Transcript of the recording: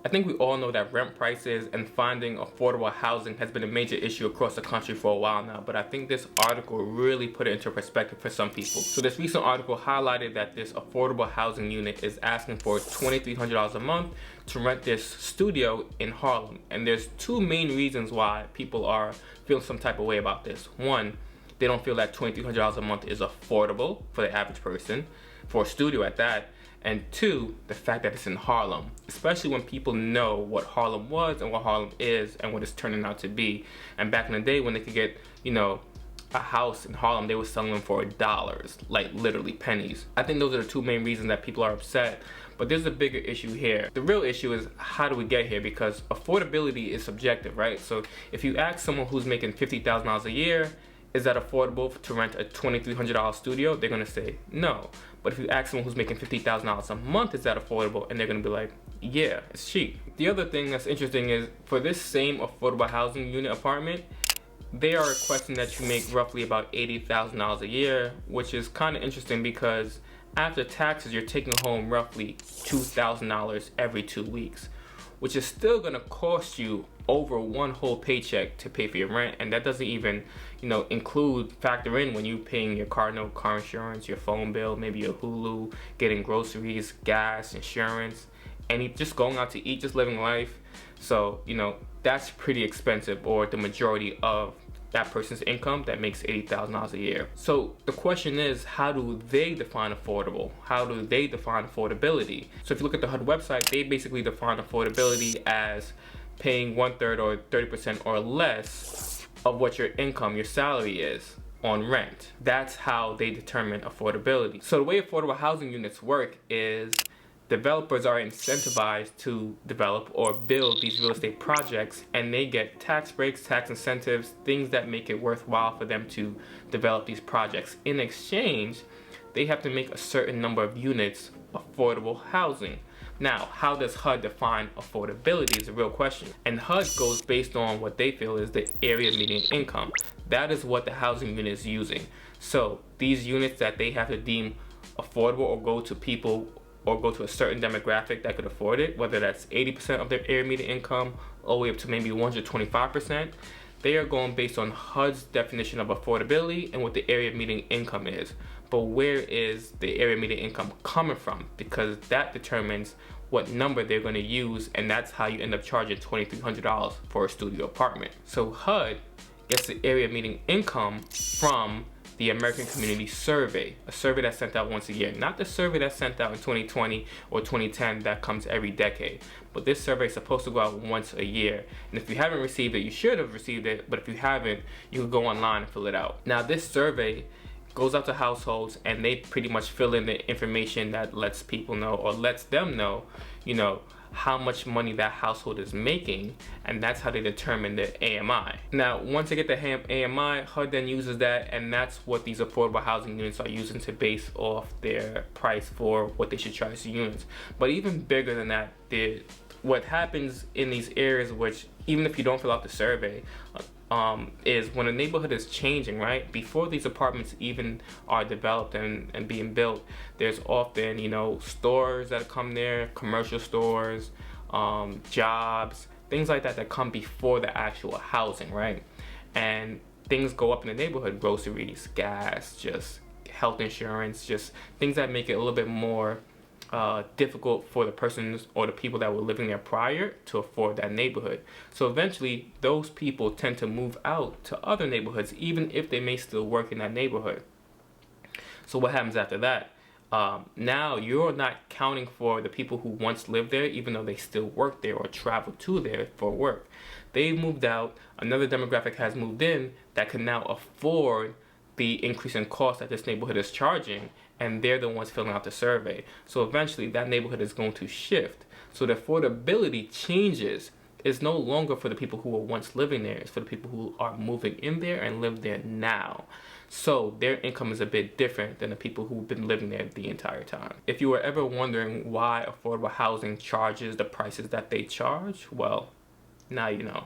I think we all know that rent prices and finding affordable housing has been a major issue across the country for a while now, but I think this article really put it into perspective for some people. So this recent article highlighted that this affordable housing unit is asking for $2,300 a month to rent this studio in Harlem. And there's two main reasons why people are feeling some type of way about this. One, they don't feel that $2,300 a month is affordable for the average person, for a studio at that. And two, the fact that it's in Harlem, especially when people know what Harlem was and what Harlem is and what it's turning out to be. And back in the day when they could get, a house in Harlem, they were selling them for dollars, like literally pennies. I think those are the two main reasons that people are upset. But there's a bigger issue here. The real issue is, how do we get here? Because affordability is subjective, right? So if you ask someone who's making $50,000 a year, is that affordable to rent a $2,300 studio? They're gonna say no. But if you ask someone who's making $50,000 a month, is that affordable? And they're gonna be like, yeah, it's cheap. The other thing that's interesting is, for this same affordable housing unit apartment, they are requesting that you make roughly about $80,000 a year, which is kind of interesting because after taxes, you're taking home roughly $2,000 every 2 weeks, which is still gonna cost you over one whole paycheck to pay for your rent. And that doesn't even, factor in when you paying your car note, car insurance, your phone bill, maybe your Hulu, getting groceries, gas, insurance, and just going out to eat, just living life. So, that's pretty expensive, or the majority of that person's income that makes $80,000 a year. So the question is, how do they define affordable? How do they define affordability? So if you look at the HUD website, they basically define affordability as paying 1/3 or 30% or less of what your income, your salary is on rent. That's how they determine affordability. So the way affordable housing units work is developers are incentivized to develop or build these real estate projects, and they get tax breaks, tax incentives, things that make it worthwhile for them to develop these projects. In exchange, they have to make a certain number of units affordable housing. Now, how does HUD define affordability is a real question. And HUD goes based on what they feel is the area median income. That is what the housing unit is using. So these units that they have to deem affordable, or go to people, or go to a certain demographic that could afford it, whether that's 80% of their area median income all the way up to maybe 125%, they are going based on HUD's definition of affordability and what the area median income is. But where is the area median income coming from? Because that determines what number they're going to use, and that's how you end up charging $2,300 for a studio apartment. So HUD gets the area median income from the American Community Survey, a survey that's sent out once a year. Not the survey that's sent out in 2020 or 2010 that comes every decade. But this survey is supposed to go out once a year. And if you haven't received it, you should have received it. But if you haven't, you can go online and fill it out. Now, this survey goes out to households, and they pretty much fill in the information that lets people know, or lets them know, how much money that household is making, and that's how they determine the AMI. Now, once they get the AMI, HUD then uses that, and that's what these affordable housing units are using to base off their price for what they should charge the units. But even bigger than that, what happens in these areas, which even if you don't fill out the survey, is when a neighborhood is changing, right? Before these apartments even are developed and being built, there's often, stores that come there, commercial stores, jobs, things like that come before the actual housing, right? And things go up in the neighborhood, groceries, gas, just health insurance, just things that make it a little bit more difficult for the persons or the people that were living there prior to afford that neighborhood. So eventually those people tend to move out to other neighborhoods, even if they may still work in that neighborhood. So what happens after that? Now you're not counting for the people who once lived there, even though they still work there or travel to there for work. They moved out, another demographic has moved in that can now afford the increase in cost that this neighborhood is charging, and they're the ones filling out the survey. So eventually that neighborhood is going to shift. So the affordability changes. It's no longer for the people who were once living there. It's for the people who are moving in there and live there now. So their income is a bit different than the people who've been living there the entire time. If you were ever wondering why affordable housing charges the prices that they charge, well, now you know.